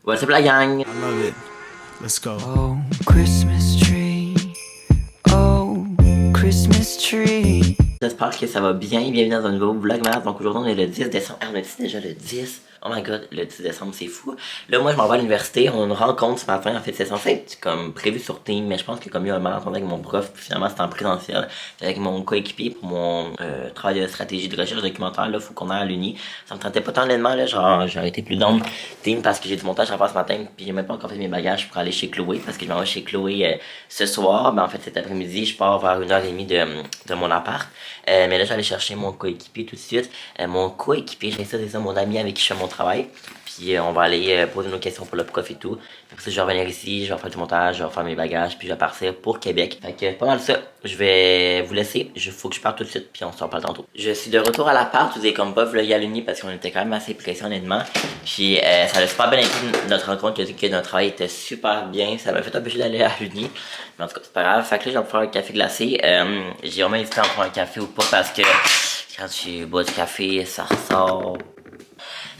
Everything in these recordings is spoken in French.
What's up la gang? I love it. Let's go. Oh, Christmas tree. Oh, Christmas tree. J'espère que ça va bien. Bienvenue dans un nouveau vlogmas. Donc aujourd'hui on est le 10 décembre. Ah, on est déjà le 10. Oh my god, le 10 décembre, c'est fou. Là, moi, je m'en vais à l'université. On a une rencontre ce matin. En fait, c'est censé être comme prévu sur Team, mais je pense que comme il y a un malentendu avec mon prof, finalement, c'était en présentiel. Avec mon coéquipier pour mon travail de stratégie de recherche documentaire. Là, faut qu'on aille à l'uni. Ça me tentait pas tant honnêtement. Là, genre, j'ai arrêté plus dans Team parce que j'ai du montage à faire ce matin. Puis j'ai même pas encore fait mes bagages pour aller chez Chloé. Parce que je m'en vais chez Chloé ce soir. Ben, en fait, cet après-midi, je pars vers 1h30 de mon appart. Mais là, j'allais chercher mon coéquipier tout de suite. Mon coéquipier, c'est ça, mon ami avec qui je fais mon travail. Puis on va aller poser nos questions pour le prof et tout. Après ça, je vais revenir ici, je vais faire du montage, je vais faire mes bagages, puis je vais partir pour Québec. Fait que pas mal ça. Je vais vous laisser. Faut que je parte tout de suite, puis on se reparle tantôt. Je suis de retour à l'appart. Je vous ai comme pas vlogué à l'uni parce qu'on était quand même assez pressés honnêtement. Puis ça a super bien été notre rencontre, que notre travail était super bien. Ça m'a fait empêcher d'aller à l'uni. Mais en tout cas, c'est pas grave. Fait que là, je vais me faire un café glacé. J'ai vraiment hésité à me prendre un café ou pas parce que quand tu bois du café, ça ressort.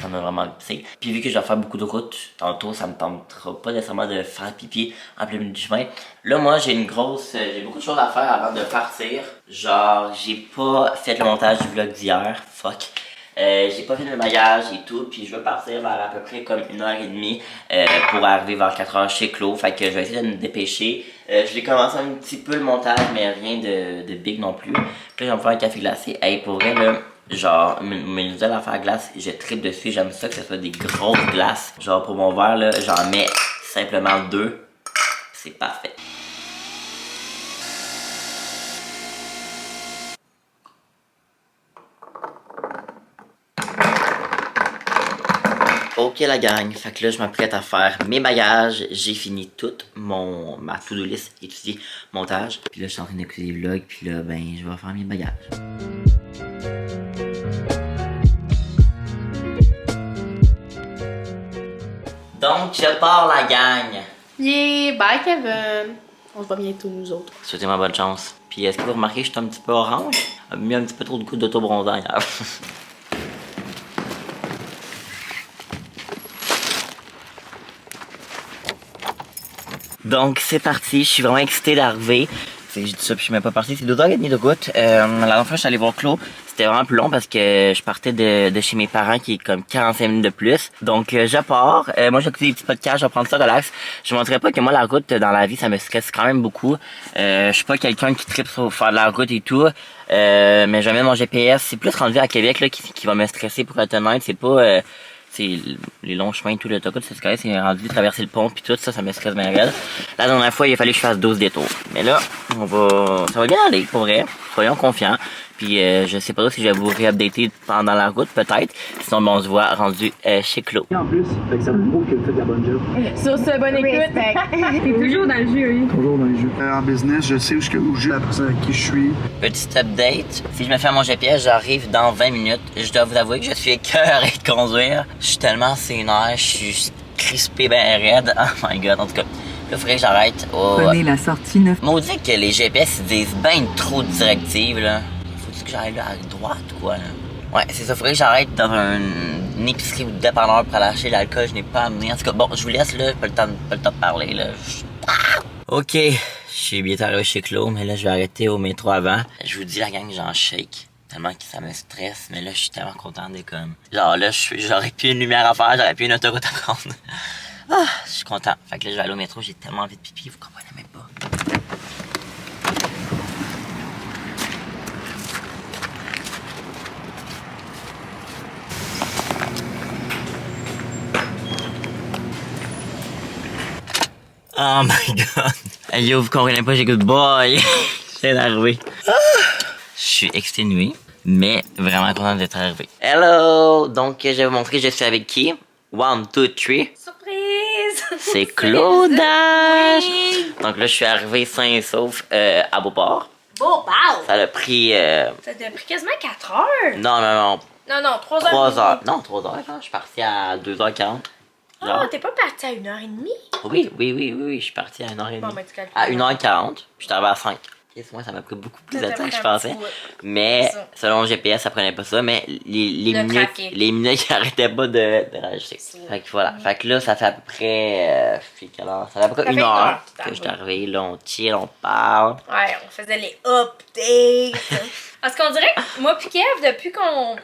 Ça m'a vraiment pissé. Puis vu que je vais faire beaucoup de route tantôt, ça me tentera pas nécessairement de faire pipi en plein milieu du chemin. Là, moi, j'ai beaucoup de choses à faire avant de partir. Genre, j'ai pas fait le montage du vlog d'hier. Fuck. J'ai pas fait le maillage et tout, puis je vais partir vers à peu près comme 1h30 pour arriver vers 4h chez Claude. Fait que je vais essayer de me dépêcher. Je vais commencer un petit peu le montage, mais rien de big non plus. Puis là, je vais me faire un café glacé. Hey, pour vrai, là, genre, mes nouvelles affaires à glace, je tripe dessus. J'aime ça que ce soit des grosses glaces. Genre, pour mon verre, là, j'en mets simplement 2. C'est parfait. Ok la gang, fait que là je m'apprête à faire mes bagages, j'ai fini toute ma to-do list, étudier, montage, puis là je suis en train d'écouter des vlogs, puis là ben je vais faire mes bagages. Donc je pars la gang! Yeah, bye Kevin! On se voit bientôt nous autres. Souhaitez-moi bonne chance. Puis est-ce que vous remarquez que je suis un petit peu orange? J'ai mis un petit peu trop de gouttes d'auto-bronzant hier. Donc c'est parti, je suis vraiment excité d'arriver. Je dis ça puis je suis même pas parti, c'est 2h30 de route. La dernière fois je suis allé voir Claude, c'était vraiment plus long parce que je partais de chez mes parents qui est comme 45 minutes de plus. Donc je pars, moi j'ai écouté des petits podcasts, je vais prendre ça relax. Je ne montrerai pas que moi la route dans la vie ça me stresse quand même beaucoup. Je suis pas quelqu'un qui tripe sur faire de la route et tout. Mais je mets mon GPS, c'est plus rendu à Québec là, qui va me stresser pour être honnête, c'est pas... c'est les longs chemins, tout l'autocode, c'est correct, c'est rendu traverser le pont puis tout ça, ça me stresse bien raide. La dernière fois, il a fallu que je fasse 12 détours. Mais là, ça va bien aller, pour vrai. Soyons confiants. Puis je sais pas si je vais vous réupdater pendant la route, peut-être. Sinon, ben, on se voit rendu chez Claude. En plus, fait que ça me prouve que vous faites la bonne job. Sur ce, bonne écoute! T'es toujours dans le jeu, oui. Toujours dans les jeux. En business, je sais où je suis, la personne avec qui je suis. Petit update. Si je me fais à mon GPS, j'arrive dans 20 minutes. Je dois vous avouer que je suis écœuré de conduire. Je suis tellement sénère, je suis crispé ben raide. Oh my god, en tout cas. Là, il faudrait que j'arrête au... Prenez la sortie 9. Maudit que les GPS ils disent ben trop de directives, là. Faut-tu que j'aille là à droite ou quoi, là? Ouais, c'est ça. Faudrait que j'arrête dans une épicerie ou dépanneur pour aller acheter l'alcool. Je n'ai pas amené. En tout cas, bon, je vous laisse, là. Pas le temps de parler, là. Ok. Je suis bientôt arrivé chez Claude, mais là, je vais arrêter au métro avant. Je vous dis, la gang, j'en shake. Tellement que ça me stresse, mais là, je suis tellement content de comme... Genre, là, j'aurais plus une lumière à faire, j'aurais plus une autoroute à prendre. Ah, je suis content. Fait que là, je vais aller au métro, j'ai tellement envie de pipi, vous comprenez même pas. Oh my god. Hey yo, vous comprenez pas, j'ai good boy. C'est d'arriver. Ah, je suis exténué, mais vraiment content d'être arrivé. Hello! Donc, je vais vous montrer, je suis avec qui? 1, 2, 3. Surprise! C'est Claudache! Oui. Donc là, je suis arrivé sain et sauf à Beauport. Bon, wow! Ça a pris... Ça t'a pris quasiment 4 heures? Non, non, non. Non, non, 3 heures. 3 heures. Non, 3 heures. Je suis parti à 2h40. Ah, t'es pas parti à 1h30? Oui, je suis parti à 1h30. Bon, ben, tu calcules. À 1h40, je suis arrivé à 5. Moi, ça m'a pris beaucoup plus Ça de t'a temps que pris je un pensais. petit bout. Mais Ça. selon le GPS, ça prenait pas ça. Mais les De minutes, traquer. les minutes qui arrêtaient pas de rajouter. Fait que voilà. Fait que là, ça fait à peu près. Quelle heure? Ça fait à peu près Ça une fait une heure heure, que je suis t'as arrivé. Là, on chill, on parle. Ouais, on faisait les updates. Parce qu'on dirait que moi pis Kev, depuis qu'on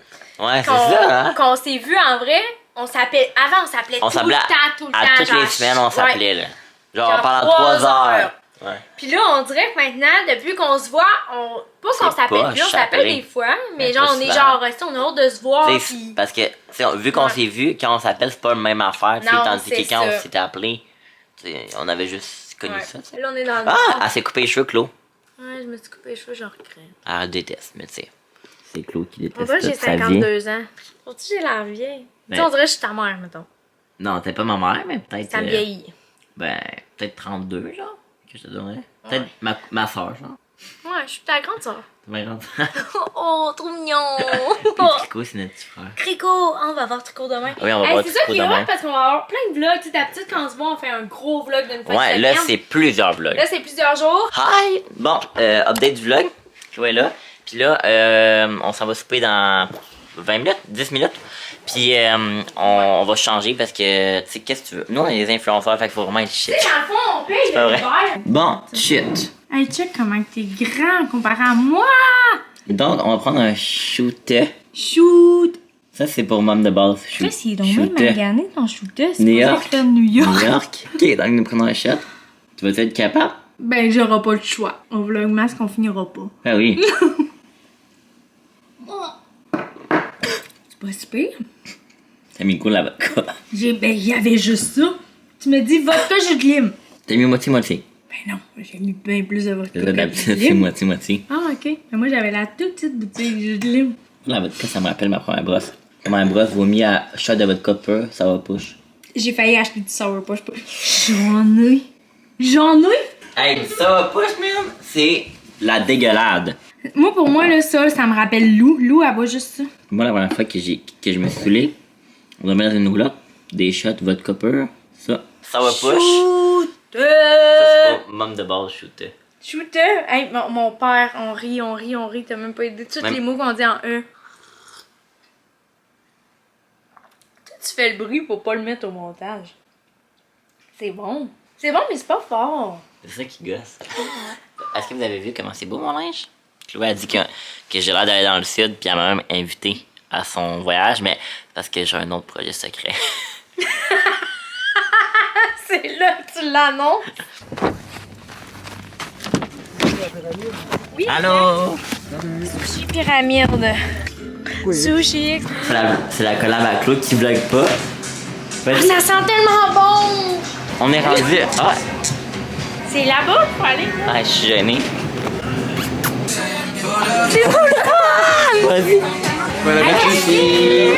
Ouais, c'est ça, hein? qu'on s'est vu en vrai, on s'appelle. Avant, on s'appelait On tout le s'appelait temps, tout le temps. à toutes genre, les semaines, on ouais. s'appelait, là. Genre, Genre pendant 3 3 heures. heures. Ouais. Puis là, on dirait que maintenant, depuis qu'on se voit, on. Pas qu'on C'est s'appelle pas plus, on s'appelle s'appeler. des fois, mais Mais genre, pas on est souvent. genre, resté, on a hâte de se voir. Tu sais, Puis. parce que, tu sais, vu qu'on Ouais. s'est vu, quand on s'appelle, c'est pas la même affaire, tu sais, Non, tandis c'est que quand ça. on s'était appelé, tu sais, on avait juste connu Ouais. ça, tu sais. Là, on est dans le. Ah! Elle s'est coupé les cheveux, Claude. Ouais, je me suis coupé les cheveux, j'en regrette. Elle déteste, mais tu sais, c'est Claude qui On déteste dirait que j'ai toute sa vie. 52 ans. Pourtant, j'ai l'air vieille. Tu sais, on dirait que je suis ta mère, mettons. Non, t'es pas ma mère, mais peut-être... Ça me vieillit. Ben, peut-être 32, genre, que je te donnerais. Peut-être ma soeur, genre. Ouais, je suis ta grande soeur. Ben, genre. Oh, trop mignon! Puis Trico, c'est notre petit frère. Crico, on va voir Trico demain. Oui, on va Hey, voir c'est ça Trico qui est demain. hot parce qu'on va avoir plein de vlogs. Tu sais, d'habitude, quand on se voit, on fait un gros vlog d'une fois Ouais, de là, semaine. c'est plusieurs vlogs. Là, c'est plusieurs jours. Hi! Bon, update du vlog. Chloé est là. Puis là, on s'en va souper dans 20 minutes, 10 minutes. Puis on va changer parce que, tu sais, qu'est-ce que tu veux? Nous, on est des influenceurs, fait qu'il faut vraiment être shit. Tu sais, dans le fond, on paye pas le vrai. verre. Bon, shit. Hey, check comment t'es grand comparé à moi! Donc, on va prendre un shooter. Shoot! Ça, c'est pour Mom de base. Chris, il est donc même Shooter. magané ton shooter. C'est New pas York. ça que New York. New York. Ok, donc nous prenons un shot. Tu vas être capable? Ben, j'aurai pas le choix. Au vlogmas qu'on finira pas. Ah oui. C'est pas super. T'as mis quoi la vodka? Ben, il y avait juste ça. Tu me dis vodka, jus de lime. T'as mis moitié-moitié. Ben non, j'ai mis bien plus de vodka. C'est que de d'habitude, c'est lime. moitié-moitié. Ah, ok. Mais moi, j'avais la toute petite bouteille de jus de lime. La vodka, ça me rappelle ma première brosse. Ma brosse vomi à shot de vodka pur, ça va push. J'ai failli acheter du sourpuss. J'en ai. J'en ai. Hey, ça va push, man! C'est la dégueulade. Moi, pour moi, là, ça me rappelle Lou. Lou, elle boit juste ça. Moi, la première fois que je me suis saoulé, on doit mettre dans une roulotte des shots vodka pur. Ça va push. Ça, c'est pas Mom de base shooter. Shooter. Hey, mon père, on rit. T'as même pas aidé. Tous Même- les mots qu'on dit en E. Toi, tu fais le bruit pour pas le mettre au montage. C'est bon. C'est bon, mais c'est pas fort. C'est ça qui gosse. Est-ce que vous avez vu comment c'est beau mon linge? Chloé a dit que j'ai l'air d'aller dans le sud, puis elle m'a même invité à son voyage, mais parce que j'ai un autre projet secret. C'est là que tu l'annonces. Oui. Allô? Sushi pyramide. Sushi. C'est la collab à Claude qui vlog pas. Ah, ça sent tellement bon. On est rendu. Ah! C'est là-bas qu'il faut aller. Ah, je suis gêné. C'est trop le fun. Vas-y. Merci.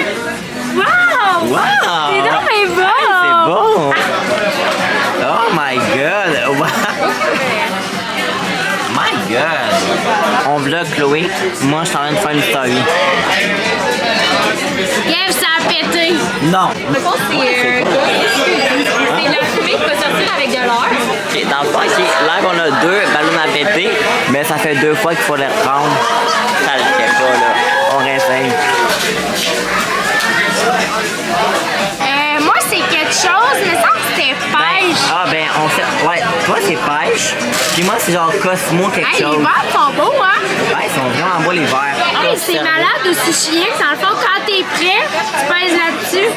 Wow. Wow! C'est donc mais bon. C'est bon! Oh my god! Wow! My god! On vlog Chloé. Moi, je suis en train de faire une story. Kev, ça a pété. Non! Je pense que c'est la fumée qui va sortir avec de l'air. Ok, dans le fond, ici, là, on a 2 ballons à péter, mais ça fait 2 fois qu'il faut les reprendre. Ça le fait pas, là. On réessaye. Moi, c'est quelque chose, mais ça c'était pêche. Ah, ben, on fait. Ouais, toi, c'est pêche. Puis moi, c'est genre Cosmo quelque Hey, les chose. verres sont beaux, hein? Ouais, ils sont vraiment beaux, les verres. Hey, c'est malade de Sushi X. Dans le fond, quand t'es prêt, tu pèses là-dessus.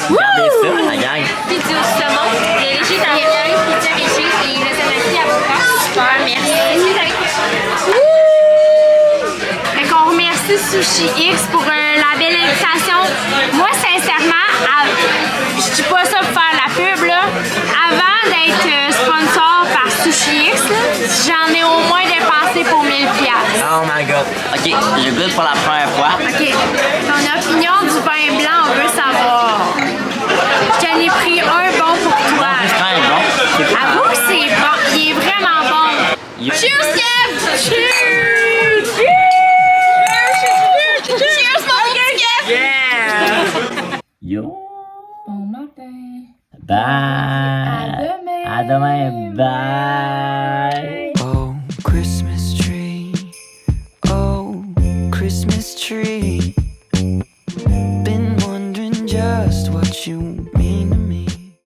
Regardez ça, Wouh! la gang. Puis du saumon, les léger d'Ariel, pizza léger et le salami avocat. Super, merci. Fait qu'on remercie Sushi X pour la belle invitation. Moi, sincèrement, je dis pas ça pour faire la pub, là. Avant d'être sponsor par Sushi X, là, j'en ai au moins dépensé pour 1000$. Oh my god. Ok, je goûte pour la première fois. OK. Ton opinion du vin blanc, on veut savoir. Je t'en ai pris un bon pour toi. C'est quand même bon. C'est cool. Avoue que c'est bon. Il est vraiment bon. Cheers, Kev! Cheers! Cheers! Cheers, mon petit Kev! Yeah! Yo! Bon matin. Bye! À demain. À demain, bye!